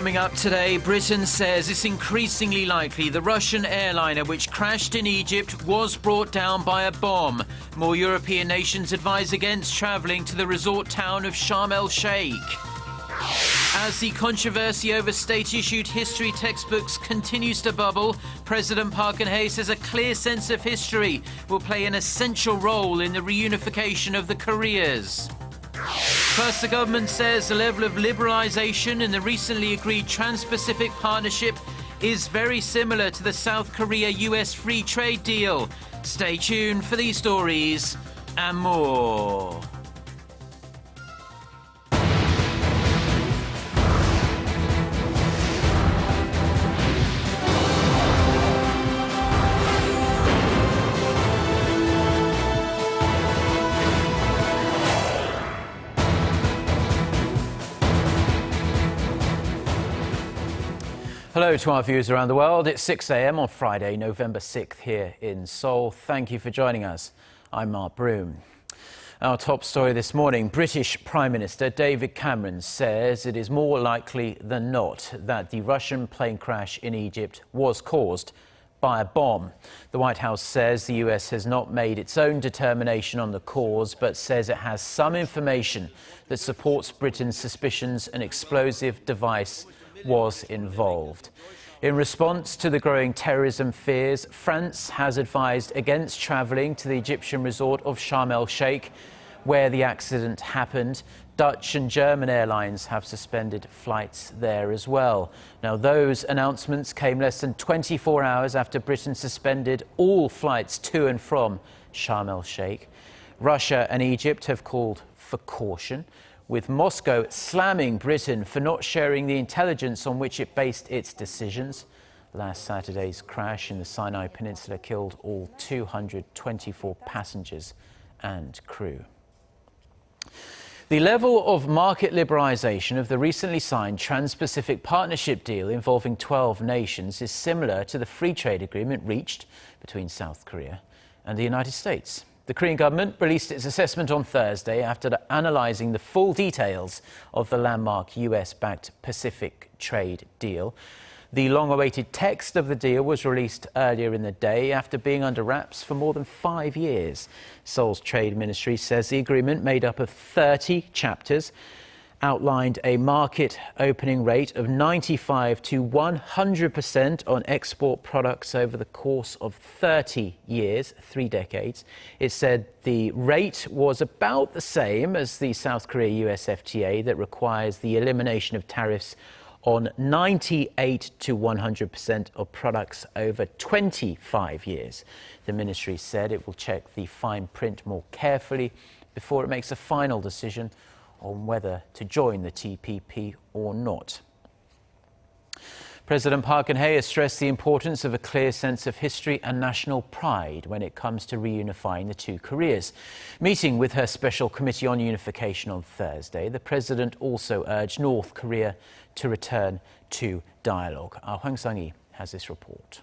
Coming up today, Britain says it's increasingly likely the Russian airliner which crashed in Egypt was brought down by a bomb. More European nations advise against travelling to the resort town of Sharm el-Sheikh. As the controversy over state-issued history textbooks continues to bubble, President Park Geun-hye says a clear sense of history will play an essential role in the reunification of the Koreas. First, the government says the level of liberalization in the recently agreed Trans-Pacific Partnership is very similar to the South Korea-U.S. free trade deal. Stay tuned for these stories and more. Hello to our viewers around the world. It's 6 a.m. on Friday, November 6th here in Seoul. Thank you for joining us. I'm Mark Broome. Our top story this morning, British Prime Minister David Cameron says it is more likely than not that the Russian plane crash in Egypt was caused by a bomb. The White House says the US has not made its own determination on the cause, but says it has some information that supports Britain's suspicions an explosive device was involved. In response to the growing terrorism fears, France has advised against travelling to the Egyptian resort of Sharm el-Sheikh, where the accident happened. Dutch and German airlines have suspended flights there as well. Now, those announcements came less than 24 hours after Britain suspended all flights to and from Sharm el-Sheikh. Russia and Egypt have called for caution, with Moscow slamming Britain for not sharing the intelligence on which it based its decisions. Last Saturday's crash in the Sinai Peninsula killed all 224 passengers and crew. The level of market liberalization of the recently signed Trans-Pacific Partnership deal involving 12 nations is similar to the free trade agreement reached between South Korea and the United States. The Korean government released its assessment on Thursday after analysing the full details of the landmark US-backed Pacific trade deal. The long-awaited text of the deal was released earlier in the day after being under wraps for more than 5 years. Seoul's Trade Ministry says the agreement, made up of 30 chapters, outlined a market opening rate of 95 to 100% on export products over the course of 30 years, 3 decades. It said the rate was about the same as the South Korea-U.S. FTA that requires the elimination of tariffs on 98 to 100% of products over 25 years. The ministry said it will check the fine print more carefully before it makes a final decision on whether to join the TPP or not. President Park Geun-hye has stressed the importance of a clear sense of history and national pride when it comes to reunifying the two Koreas. Meeting with her Special Committee on Unification on Thursday, the president also urged North Korea to return to dialogue. Our Hwang Sang-hee has this report.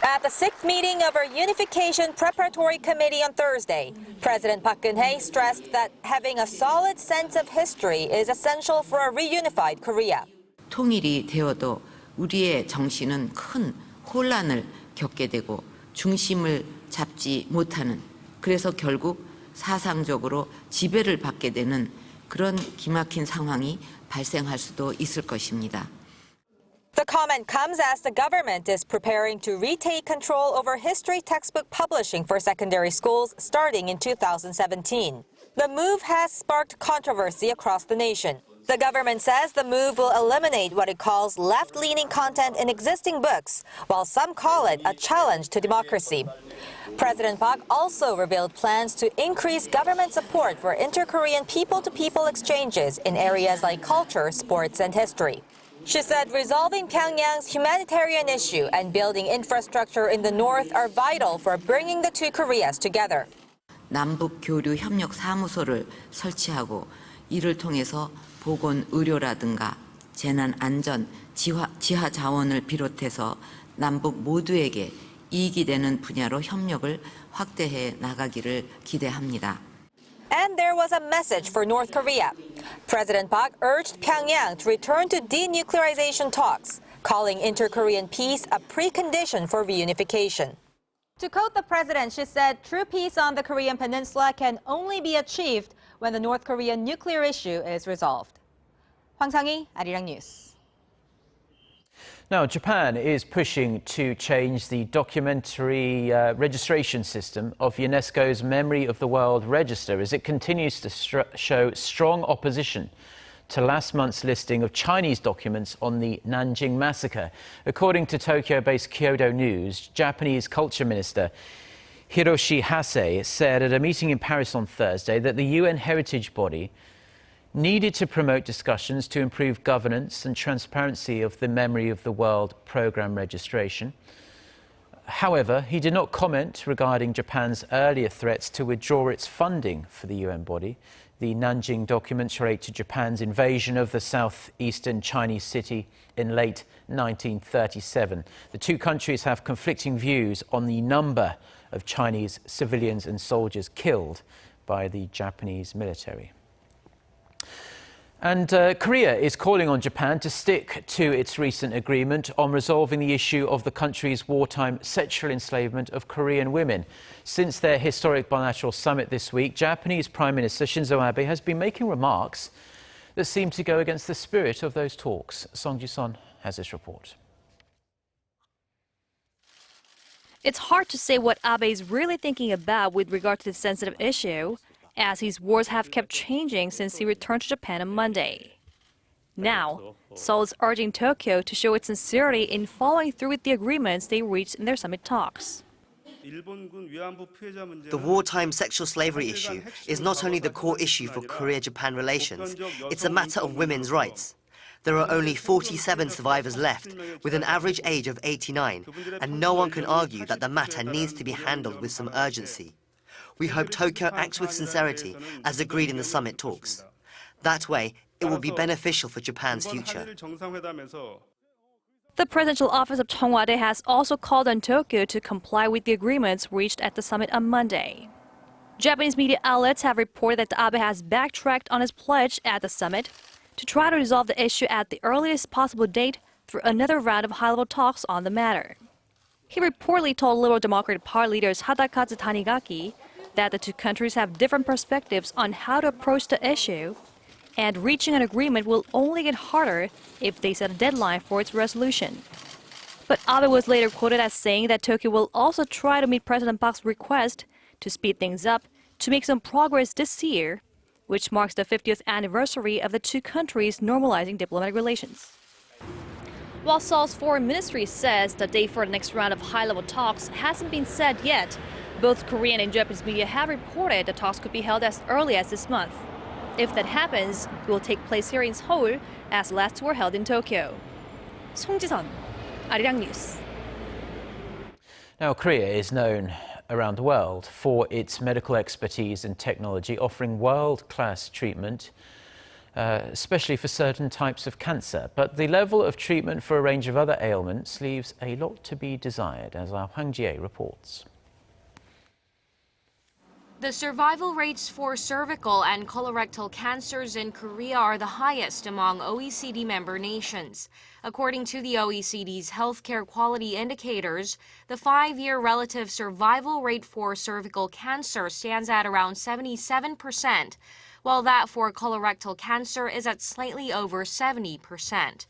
At the 6th meeting of our Unification Preparatory Committee on Thursday, President Park Geun-hye stressed that having a solid sense of history is essential for a reunified Korea. 통일이 되어도 우리의 정신은 큰 혼란을 겪게 되고 중심을 잡지 못하는, 그래서 결국 사상적으로 지배를 받게 되는 그런 기막힌 상황이 발생할 수도 있을 것입니다. The comment comes as the government is preparing to retake control over history textbook publishing for secondary schools starting in 2017. The move has sparked controversy across the nation. The government says the move will eliminate what it calls left-leaning content in existing books, while some call it a challenge to democracy. President Park also revealed plans to increase government support for inter-Korean people-to-people exchanges in areas like culture, sports, and history. She said resolving Pyongyang's humanitarian issue and building infrastructure in the north are vital for bringing the two Koreas together. 남북 교류 협력 사무소를 설치하고 이를 통해서 보건 의료라든가 재난 안전 지하 자원을 비롯해서 남북 모두에게 이익이 되는 분야로 협력을 확대해 나가기를 기대합니다. And there was a message for North Korea. President Park urged Pyongyang to return to denuclearization talks, calling inter-Korean peace a precondition for reunification. To quote the president, she said true peace on the Korean peninsula can only be achieved when the North Korean nuclear issue is resolved. Hwang Sang-hee, Arirang News. Now, Japan is pushing to change the documentary registration system of UNESCO's Memory of the World Register as it continues to show strong opposition to last month's listing of Chinese documents on the Nanjing massacre. According to Tokyo-based Kyodo News, Japanese Culture Minister Hiroshi Hase said at a meeting in Paris on Thursday that the UN heritage body needed to promote discussions to improve governance and transparency of the Memory of the World program registration. However, he did not comment regarding Japan's earlier threats to withdraw its funding for the UN body. The Nanjing documents relate to Japan's invasion of the southeastern Chinese city in late 1937. The two countries have conflicting views on the number of Chinese civilians and soldiers killed by the Japanese military. And Korea is calling on Japan to stick to its recent agreement on resolving the issue of the country's wartime sexual enslavement of Korean women. Since their historic bilateral summit this week, Japanese Prime Minister Shinzo Abe has been making remarks that seem to go against the spirit of those talks. Song Ji-son has this report. It's hard to say what Abe is really thinking about with regard to this sensitive issue, as his words have kept changing since he returned to Japan on Monday. Now, Seoul is urging Tokyo to show its sincerity in following through with the agreements they reached in their summit talks. The wartime sexual slavery issue is not only the core issue for Korea-Japan relations, it's a matter of women's rights. There are only 47 survivors left, with an average age of 89, and no one can argue that the matter needs to be handled with some urgency. We hope Tokyo acts with sincerity, as agreed in the summit talks. That way, it will be beneficial for Japan's future. The presidential office of Cheong Wa-dae has also called on Tokyo to comply with the agreements reached at the summit on Monday. Japanese media outlets have reported that Abe has backtracked on his pledge at the summit to try to resolve the issue at the earliest possible date through another round of high-level talks on the matter. He reportedly told Liberal Democratic Party leaders Hadakazu Tanigaki that the two countries have different perspectives on how to approach the issue, and reaching an agreement will only get harder if they set a deadline for its resolution. But Abe was later quoted as saying that Tokyo will also try to meet President Park's request to speed things up to make some progress this year, which marks the 50th anniversary of the two countries normalizing diplomatic relations. While Seoul's foreign ministry says the date for the next round of high-level talks hasn't been set yet, both Korean and Japanese media have reported the talks could be held as early as this month. If that happens, it will take place here in Seoul, as the last two were held in Tokyo. Song Ji-son, Arirang News. Now, Korea is known around the world for its medical expertise and technology, offering world-class treatment, especially for certain types of cancer. But the level of treatment for a range of other ailments leaves a lot to be desired, as our Hwang Ji-hye reports. The survival rates for cervical and colorectal cancers in Korea are the highest among OECD member nations. According to the OECD's healthcare quality indicators, the 5-year relative survival rate for cervical cancer stands at around 77%, while that for colorectal cancer is at slightly over 70%.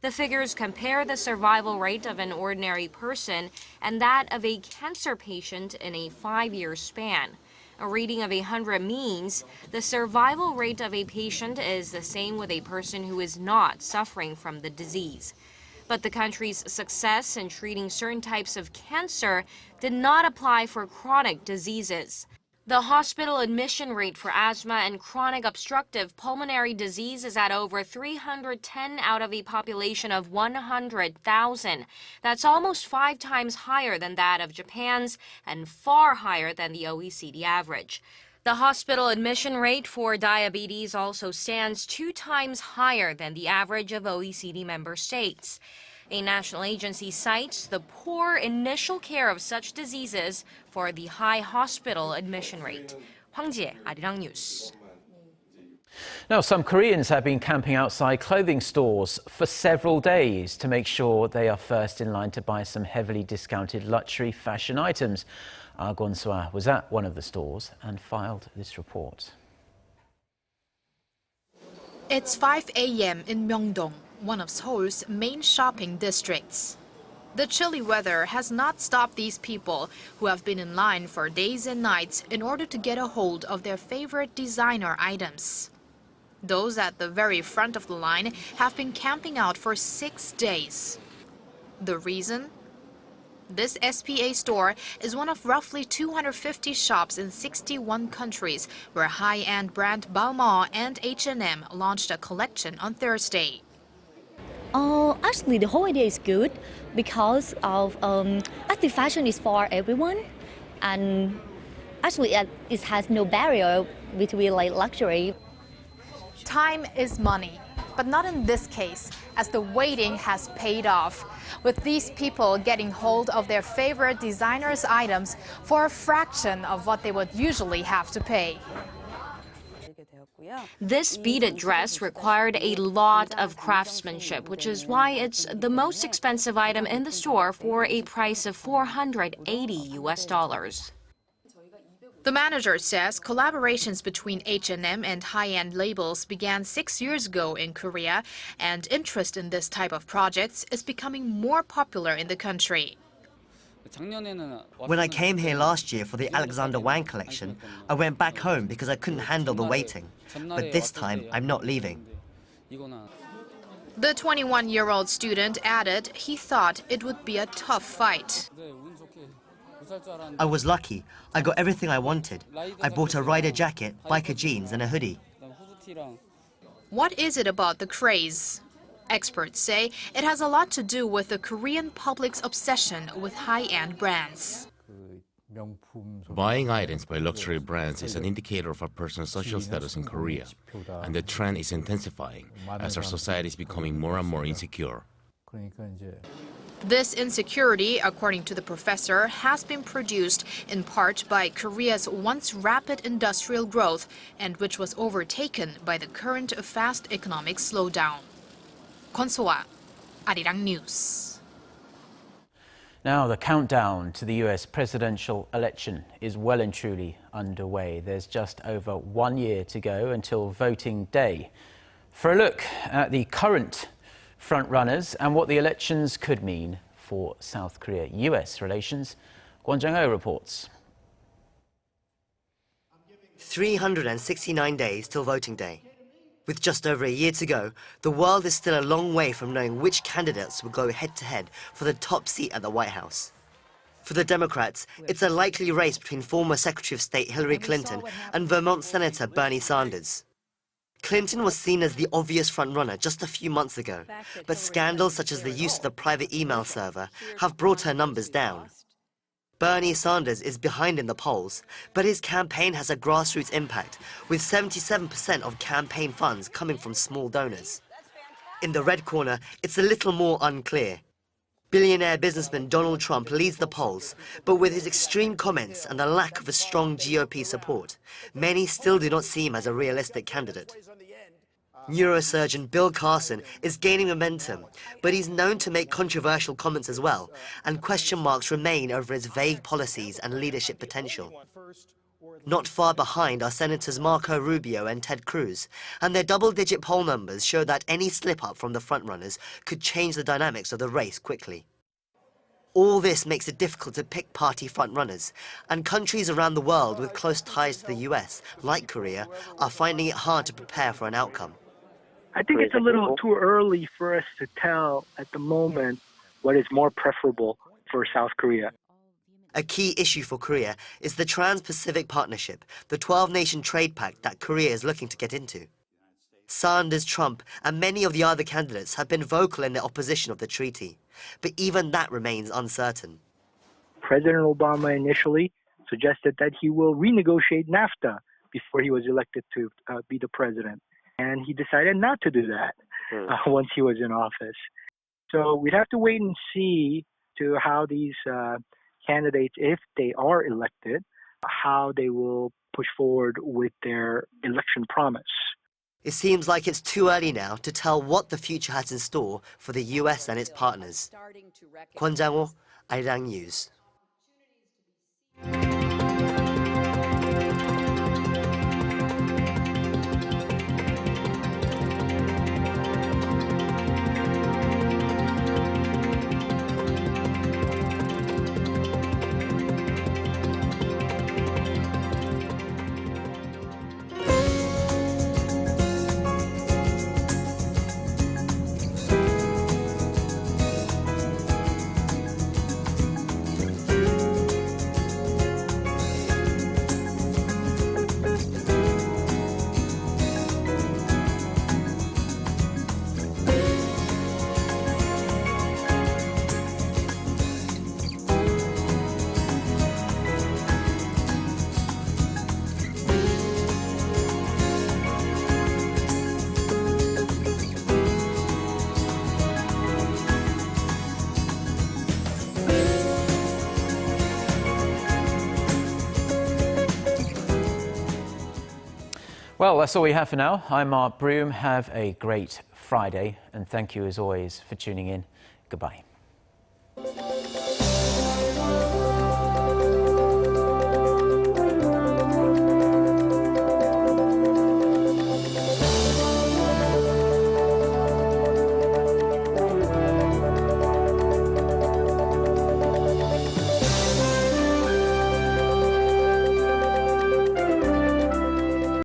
The figures compare the survival rate of an ordinary person and that of a cancer patient in a 5-year span. A reading of 100 means the survival rate of a patient is the same with a person who is not suffering from the disease. But the country's success in treating certain types of cancer did not apply for chronic diseases. The hospital admission rate for asthma and chronic obstructive pulmonary disease is at over 310 out of a population of 100,000. That's almost 5 times higher than that of Japan's and far higher than the OECD average. The hospital admission rate for diabetes also stands 2 times higher than the average of OECD member states. A national agency cites the poor initial care of such diseases for the high hospital admission rate. Hwang Ji-hye, Arirang News. Now, some Koreans have been camping outside clothing stores for several days to make sure they are first in line to buy some heavily discounted luxury fashion items. Our Gwon-swa was at one of the stores and filed this report. It's 5 a.m. in Myeongdong, one of Seoul's main shopping districts. The chilly weather has not stopped these people who have been in line for days and nights in order to get a hold of their favorite designer items. Those at the very front of the line have been camping out for 6 days. The reason? This SPA store is one of roughly 250 shops in 61 countries where high-end brand Balmain and H&M launched a collection on Thursday. Actually, the holiday is good because of active fashion is for everyone, and actually it has no barrier between like luxury. Time is money, but not in this case, as the waiting has paid off, with these people getting hold of their favorite designers' items for a fraction of what they would usually have to pay. This beaded dress required a lot of craftsmanship, which is why it's the most expensive item in the store for a price of $480. The manager says collaborations between H&M and high-end labels began 6 years ago in Korea, and interest in this type of projects is becoming more popular in the country. When I came here last year for the Alexander Wang collection, I went back home because I couldn't handle the waiting. But this time, I'm not leaving. The 21-year-old student added he thought it would be a tough fight. I was lucky. I got everything I wanted. I bought a rider jacket, biker jeans, and a hoodie. What is it about the craze? Experts say it has a lot to do with the Korean public's obsession with high-end brands. Buying items by luxury brands is an indicator of a person's social status in Korea, and the trend is intensifying as our society is becoming more and more insecure. This insecurity, according to the professor, has been produced in part by Korea's once rapid industrial growth and which was overtaken by the current fast economic slowdown. Gwon-swa, Arirang News. Now, the countdown to the US presidential election is well and truly underway. There's just over 1 year to go until voting day. For a look at the current frontrunners and what the elections could mean for South Korea-U.S. relations, Kwon Jung-ho reports. 369 days till voting day. With just over a year to go, the world is still a long way from knowing which candidates will go head-to-head for the top seat at the White House. For the Democrats, it's a likely race between former Secretary of State Hillary Clinton and Vermont Senator Bernie Sanders. Clinton was seen as the obvious frontrunner just a few months ago, but scandals such as the use of the private email server have brought her numbers down. Bernie Sanders is behind in the polls, but his campaign has a grassroots impact, with 77% of campaign funds coming from small donors. In the red corner, it's a little more unclear. Billionaire businessman Donald Trump leads the polls, but with his extreme comments and the lack of a strong GOP support, many still do not see him as a realistic candidate. Neurosurgeon Bill Carson is gaining momentum, but he's known to make controversial comments as well, and question marks remain over his vague policies and leadership potential. Not far behind are Senators Marco Rubio and Ted Cruz, and their double-digit poll numbers show that any slip-up from the frontrunners could change the dynamics of the race quickly. All this makes it difficult to pick party frontrunners, and countries around the world with close ties to the US, like Korea, are finding it hard to prepare for an outcome. I think it's a little too early for us to tell at the moment what is more preferable for South Korea. A key issue for Korea is the Trans-Pacific Partnership, the 12-nation trade pact that Korea is looking to get into. Sanders, Trump, and many of the other candidates have been vocal in their opposition of the treaty, but even that remains uncertain. President Obama initially suggested that he will renegotiate NAFTA before he was elected to be the president. And he decided not to do that once he was in office. So we'd have to wait and see to how these candidates, if they are elected, how they will push forward with their election promise. It seems like it's too early now to tell what the future has in store for the US and its partners. Kwon Jang-ho, Arirang News. Well, that's all we have for now. I'm Mark Broome. Have a great Friday, and thank you as always for tuning in. Goodbye.